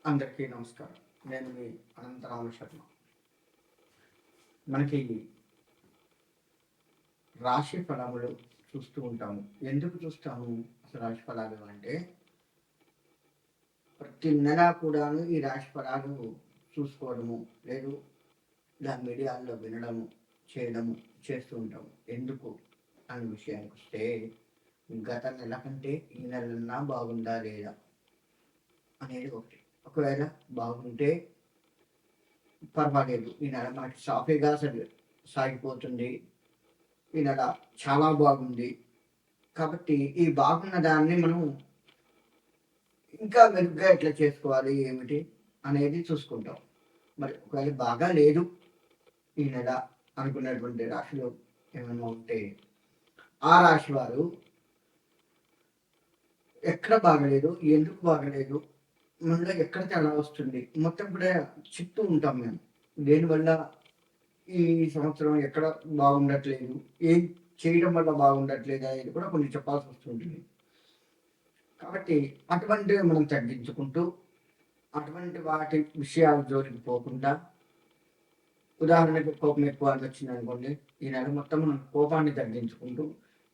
అందరికీ నమస్కారం. నేను మీ అనంతరామ శర్మ. మనకి రాశి ఫలములు చూస్తూ ఉంటాము. ఎందుకు చూస్తాము అసలు రాశి ఫలాలు అంటే, ప్రతి నెల కూడాను ఈ రాశి ఫలాలు చూసుకోవడము, లేదు ఇలా మీడియాల్లో వినడము, చేయడము చేస్తూ ఉంటాము. ఎందుకు అనే విషయానికి వస్తే, గత నెల కంటే ఈ నెలన్నా బాగుందా లేదా అనేది ఒకటి. ఒకవేళ బాగుంటే పర్వాలేదు, ఈ నెల మనకి సాఫీగా సాగిపోతుంది, ఈ నెల చాలా బాగుంది. కాబట్టి ఈ బాగున్న దాన్ని మనం ఇంకా మెరుగ్గా ఎట్లా చేసుకోవాలి, ఏమిటి అనేది చూసుకుంటాం. మరి ఒకవేళ బాగా లేదు ఈ నెల అనుకున్నటువంటి రాశిలో ఏమైనా ఉంటే, ఆ రాశి వారు ఎక్కడ బాగలేదు, ఎందుకు బాగలేదు, మనలో ఎక్కడ తేడా వస్తుంది, మొత్తం కూడా చెప్తూ ఉంటాం మేము. దేనివల్ల ఈ సంవత్సరం ఎక్కడ బాగుండట్లేదు, ఏం చేయడం వల్ల బాగుండట్లేదు అనేది కూడా కొన్ని చెప్పాల్సి వస్తుంటుంది. కాబట్టి అటువంటివి మనం తగ్గించుకుంటూ, అటువంటి వాటి విషయాల జోలికి పోకుండా, ఉదాహరణకి కోపం ఎక్కువ అని వచ్చింది అనుకోండి, ఈ నెల మొత్తం మనం కోపాన్ని తగ్గించుకుంటూ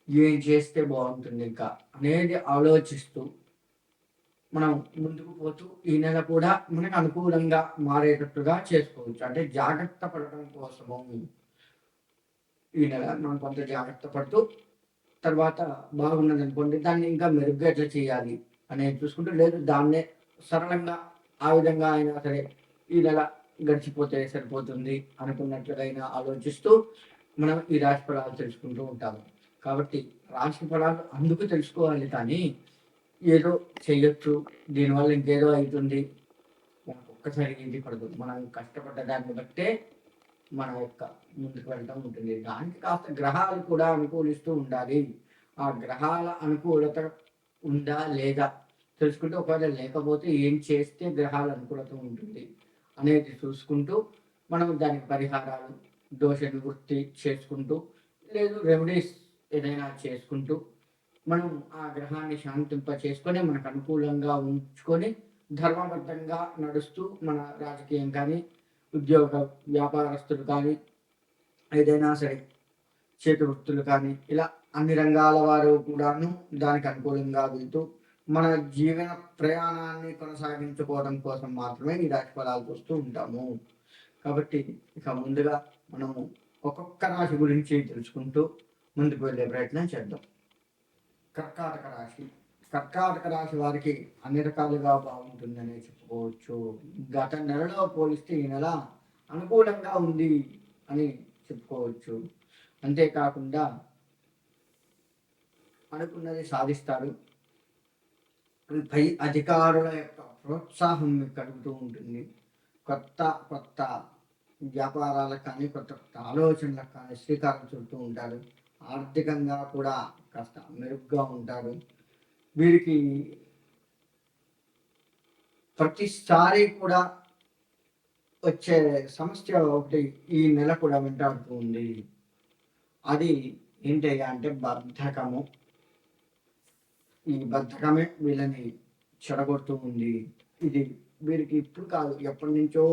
ఏం చేస్తే బాగుంటుంది ఇంకా అనేది ఆలోచిస్తూ మనం ముందుకు పోతూ ఈ నెల కూడా మనకు అనుకూలంగా మారేటట్టుగా చేసుకోవచ్చు. అంటే జాగ్రత్త పడటం కోసము ఈ నెల మనం కొంత జాగ్రత్త పడుతూ, తర్వాత బాగున్నది అనుకోండి దాన్ని ఇంకా మెరుగ్గా ఎట్లా చేయాలి అనేది చూసుకుంటూ, లేదు దాన్నే సరళంగా ఆ విధంగా అయినా సరే ఈ నెల గడిచిపోతే సరిపోతుంది అనుకున్నట్లుగా అయినా ఆలోచిస్తూ మనం ఈ రాశి ఫలాలు తెలుసుకుంటూ ఉంటాము. కాబట్టి రాశి ఫలాలు అందుకు తెలుసుకోవాలి, కానీ ఏదో చేయొచ్చు, దీనివల్ల ఇంకేదో అవుతుంది మనకు ఒక్కసారి ఇది పడదు. మనం కష్టపడ్డ దాన్ని బట్టే మన యొక్క ముందుకు వెళ్ళటం ఉంటుంది. దానికి కాస్త గ్రహాలు కూడా అనుకూలిస్తూ ఉండాలి. ఆ గ్రహాల అనుకూలత ఉందా లేదా తెలుసుకుంటూ, ఒకవేళ లేకపోతే ఏం చేస్తే గ్రహాల అనుకూలత ఉంటుంది అనేది చూసుకుంటూ, మనం దానికి పరిహారాలు, దోష నివృత్తి చేసుకుంటూ, లేదు రెమెడీస్ ఏదైనా చేసుకుంటూ, మనం ఆ గ్రహాన్ని శాంతింప చేసుకొని మనకు అనుకూలంగా ఉంచుకొని ధర్మబద్ధంగా నడుస్తూ, మన రాజకీయం కానీ, ఉద్యోగ వ్యాపారస్తులు కానీ, ఏదైనా సరే చేతి వృత్తులు కానీ, ఇలా అన్ని రంగాల వారు కూడాను దానికి అనుకూలంగా వెళ్తూ మన జీవన ప్రయాణాన్ని కొనసాగించుకోవడం కోసం మాత్రమే ఈ రాశి ఫలాలు చూస్తూ ఉంటాము. కాబట్టి ఇక ముందుగా మనము ఒక్కొక్క రాశి గురించి తెలుసుకుంటూ ముందుకు వెళ్ళే ప్రయత్నం చేద్దాం. కర్కాటక రాశి. కర్కాటక రాశి వారికి అన్ని రకాలుగా బాగుంటుందనే చెప్పుకోవచ్చు. గత నెలలో పోలిస్తే ఈ నెల అనుకూలంగా ఉంది అని చెప్పుకోవచ్చు. అంతేకాకుండా అనుకున్నది సాధిస్తారు. పై అధికారుల యొక్క ప్రోత్సాహం మీకు కలుగుతూ ఉంటుంది. కొత్త కొత్త వ్యాపారాలకు కానీ, కొత్త కొత్త ఆలోచనలకు కానీ శ్రీకారం చుడుతూ ఉంటారు. ఆర్థికంగా కూడా కాస్త మెరుగ్గా ఉంటారు. వీరికి ప్రతిసారి కూడా వచ్చే సమస్య ఒకటి ఈ నెల కూడా వెంటాడుతూ ఉంది. అది ఏంటయ్యా అంటే బద్ధకము. ఈ బద్ధకమే వీళ్ళని చెడగొడుతూ ఉంది. ఇది వీరికి ఇప్పుడు కాదు, ఎప్పటి నుంచో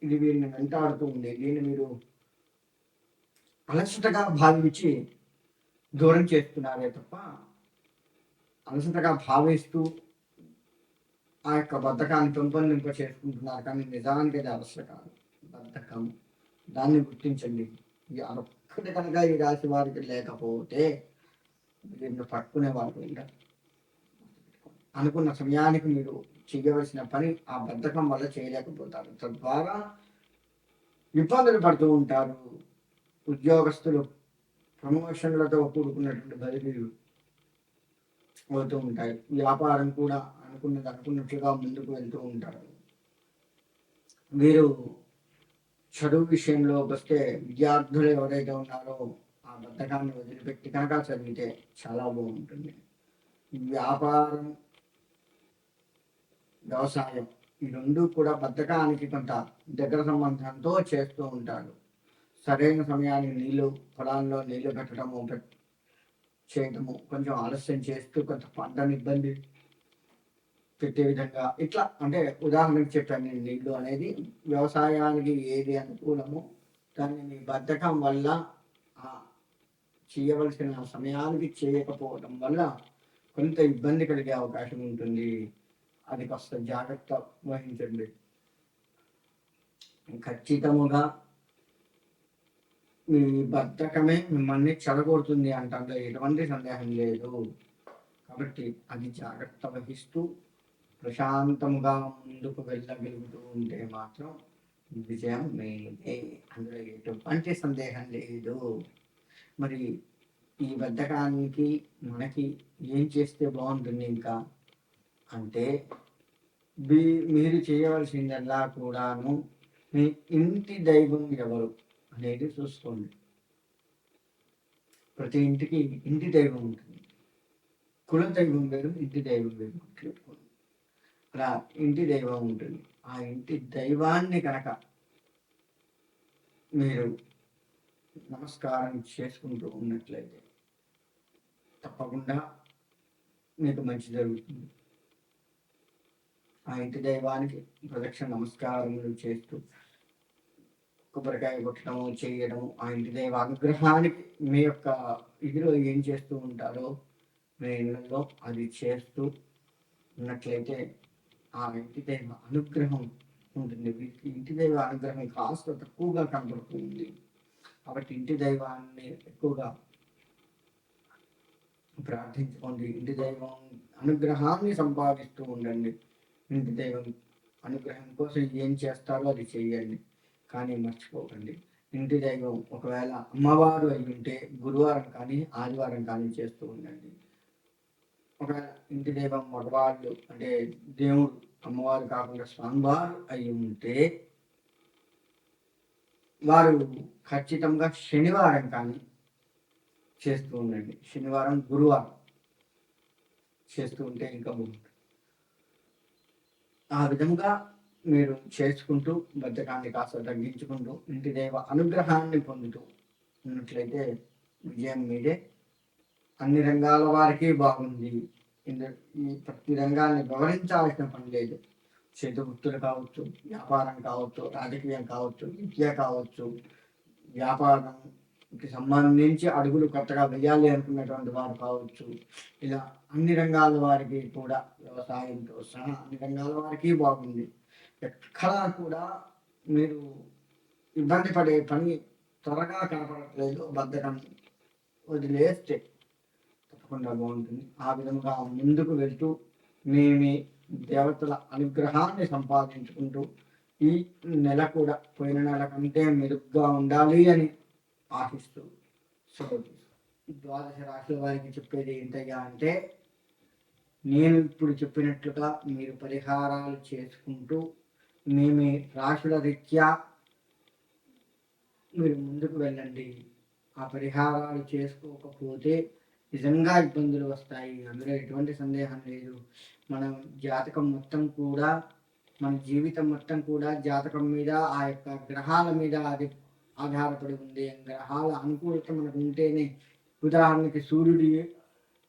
ఇది వీరిని వెంటాడుతూ ఉంది. దీన్ని మీరు అలసటగా భావించి దూరం చేస్తున్నారే తప్ప, అలసటగా భావిస్తూ ఆ యొక్క బద్ధకాన్ని పెంపొందింప చేసుకుంటున్నారు. కానీ నిజానికి అది అలసట కాదు, బద్ధకం. దాన్ని గుర్తించండి. ఈ అదొక్కటి కనుక ఈ రాశి వారికి లేకపోతే వీరిని పట్టుకునే వాళ్ళు ఉంటారు. అనుకున్న సమయానికి మీరు చేయవలసిన పని ఆ బద్ధకం వల్ల చేయలేకపోతారు. తద్వారా ఇబ్బందులు పడుతూ ఉంటారు. ఉద్యోగస్తులు ప్రమోషన్లతో కూడుకున్నటువంటి బదిలీలు అవుతూ ఉంటాయి. వ్యాపారం కూడా అనుకున్నట్లుగా ముందుకు వెళ్తూ ఉంటారు. వీరు చదువు విషయంలో వస్తే, విద్యార్థులు ఎవరైతే ఉన్నారో ఆ బద్ధకాన్ని వదిలిపెట్టి కనుక చదివితే చాలా బాగుంటుంది. వ్యాపారం, వ్యవసాయం ఈ రెండు కూడా బద్ధకానికి కొంత దగ్గర సంబంధంతో చేస్తూ ఉంటారు. సరైన సమయానికి పొలాల్లో నీళ్లు పెట్టడము, చేయటము, కొంచెం ఆలస్యం చేస్తూ కొంత పంటను ఇబ్బంది పెట్టే విధంగా ఇట్లా అంటే ఉదాహరణకు చెప్పాను నేను. నీళ్ళు అనేది వ్యవసాయానికి ఏది అనుకూలమో దాన్ని మీ బద్ధకం వల్ల చేయవలసిన సమయానికి చేయకపోవడం వల్ల కొంత ఇబ్బంది కలిగే అవకాశం ఉంటుంది. అది కాస్త జాగ్రత్త వహించండి. ఖచ్చితముగా మీ బద్ధకమే మిమ్మల్ని చెడగొడుతుంది అంటాలో ఎటువంటి సందేహం లేదు. కాబట్టి అది జాగ్రత్త వహిస్తూ ప్రశాంతముగా ముందుకు వెళ్ళగలుగుతూ ఉంటే మాత్రం విజయం మీదే, అందులో ఎటువంటి సందేహం లేదు. మరి ఈ బద్ధకానికి మనకి ఏం చేస్తే బాగుంటుంది ఇంకా అంటే, మీరు చేయవలసిందల్లా కూడాను మీ ఇంటి దైవం ఎవరు అనేది చూసుకోండి. ప్రతి ఇంటికి ఇంటి దైవం ఉంటుంది. కుల దైవం వేరు, ఇంటి దైవం వేరు. అలా ఇంటి దైవం ఉంటుంది. ఆ ఇంటి దైవాన్ని కనుక మీరు నమస్కారం చేసుకుంటూ ఉన్నట్లయితే తప్పకుండా మీకు మంచి జరుగుతుంది. ఆ ఇంటి దైవానికి ప్రదక్షిణ నమస్కారములు చేస్తూ కొబ్బరికాయ కొట్టడము చేయడము, ఆ ఇంటి దైవ అనుగ్రహానికి మీ యొక్క ఇదిలో ఏం చేస్తూ ఉంటారో మీ ఇళ్ళల్లో అది చేస్తూ ఉన్నట్లయితే ఆ ఇంటి దైవ అనుగ్రహం ఉంటుంది. వీరికి ఇంటి దైవ అనుగ్రహం కాస్త తక్కువగా కనబడుతుంది. కాబట్టి ఇంటి దైవాన్ని ఎక్కువగా ప్రార్థించుకోండి. ఇంటి దైవం అనుగ్రహాన్ని సంపాదిస్తూ ఉండండి. ఇంటి దైవం అనుగ్రహం కోసం ఏం చేస్తారో అది చేయండి, కానీ మర్చిపోకండి. ఇంటి దైవం ఒకవేళ అమ్మవారు అయి ఉంటే గురువారం కానీ ఆదివారం కానీ చేస్తూ ఉండండి. ఒకవేళ ఇంటి దైవం మగవాళ్ళు అంటే దేవుడు అమ్మవారు కాకుండా స్వామివారు అయి ఉంటే వారు ఖచ్చితంగా శనివారం కానీ చేస్తూ ఉండండి. శనివారం గురువారం చేస్తూ ఉంటే ఇంకా బాగుంటుంది. ఆ విధంగా మీరు చేసుకుంటూ బద్ధకాన్ని కాస్త తగ్గించుకుంటూ ఇంటి దైవ అనుగ్రహాన్ని పొందుతూ ఉన్నట్లయితే విజయం మీదే. అన్ని రంగాల వారికి బాగుంది. ఈ ప్రతి రంగాన్ని వివరించాల్సిన పని లేదు. చేతి వృత్తులు కావచ్చు, వ్యాపారం కావచ్చు, రాజకీయం కావచ్చు, విద్య కావచ్చు, వ్యాపారంకి సంబంధించి అడుగులు కొత్తగా వేయాలి అనుకున్నటువంటి వారు కావచ్చు, ఇలా అన్ని రంగాల వారికి కూడా వ్యవసాయంతో సహా అన్ని రంగాల వారికి బాగుంది. ఎక్కడా కూడా మీరు ఇబ్బంది పడే పని త్వరగా కనపడట్లేదు. బద్ధకం వదిలేస్తే తప్పకుండా బాగుంటుంది. ఆ విధంగా ముందుకు వెళ్తూ మీ దేవతల అనుగ్రహాన్ని సంపాదించుకుంటూ ఈ నెల కూడా పోయిన నెల కంటే మెరుగ్గా ఉండాలి అని ఆశిస్తూ ద్వాదశ రాశుల వారికి చెప్పేది ఏంటయ్యా అంటే, నేను ఇప్పుడు చెప్పినట్లుగా మీరు పరిహారాలు చేసుకుంటూ మీ రాశుల రీత్యా మీరు ముందుకు వెళ్ళండి. ఆ పరిహారాలు చేసుకోకపోతే నిజంగా ఇబ్బందులు వస్తాయి, అందులో ఎటువంటి సందేహం లేదు. మనం జాతకం మొత్తం కూడా, మన జీవితం మొత్తం కూడా జాతకం మీద, ఆ యొక్క గ్రహాల మీద అది ఆధారపడి ఉంది. గ్రహాల అనుకూలత మనకు ఉంటేనే, ఉదాహరణకి సూర్యుడి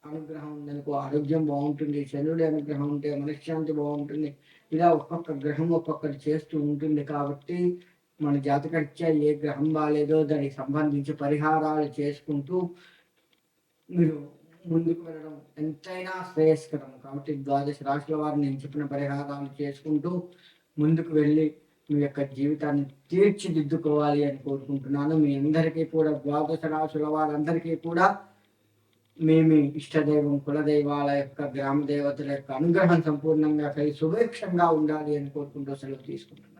అనుగ్రహం ఉందనుకో ఆరోగ్యం బాగుంటుంది, చంద్రుడి అనుగ్రహం ఉంటే మనశ్శాంతి బాగుంటుంది. ఇలా ఒక్కొక్క గ్రహం ఒక్కొక్కటి చేస్తూ ఉంటుంది. కాబట్టి మన జాతకరీత్యా ఏ గ్రహం బాగాలేదో దానికి సంబంధించి పరిహారాలు చేసుకుంటూ మీరు ముందుకు వెళ్ళడం ఎంతైనా శ్రేయస్కరం. కాబట్టి ద్వాదశ రాశుల వారు నేను చెప్పిన పరిహారాలు చేసుకుంటూ ముందుకు వెళ్ళి మీ యొక్క జీవితాన్ని తీర్చిదిద్దుకోవాలి అని కోరుకుంటున్నాను. మీ అందరికీ కూడా, ద్వాదశ రాశుల వారందరికీ కూడా మీ ఇష్టదైవం, కులదైవాల యొక్క, గ్రామ దేవతల యొక్క అనుగ్రహం సంపూర్ణంగా కలిసి సుభిక్షంగా ఉండాలి అని కోరుకుంటూ సెలవు తీసుకుంటున్నాను.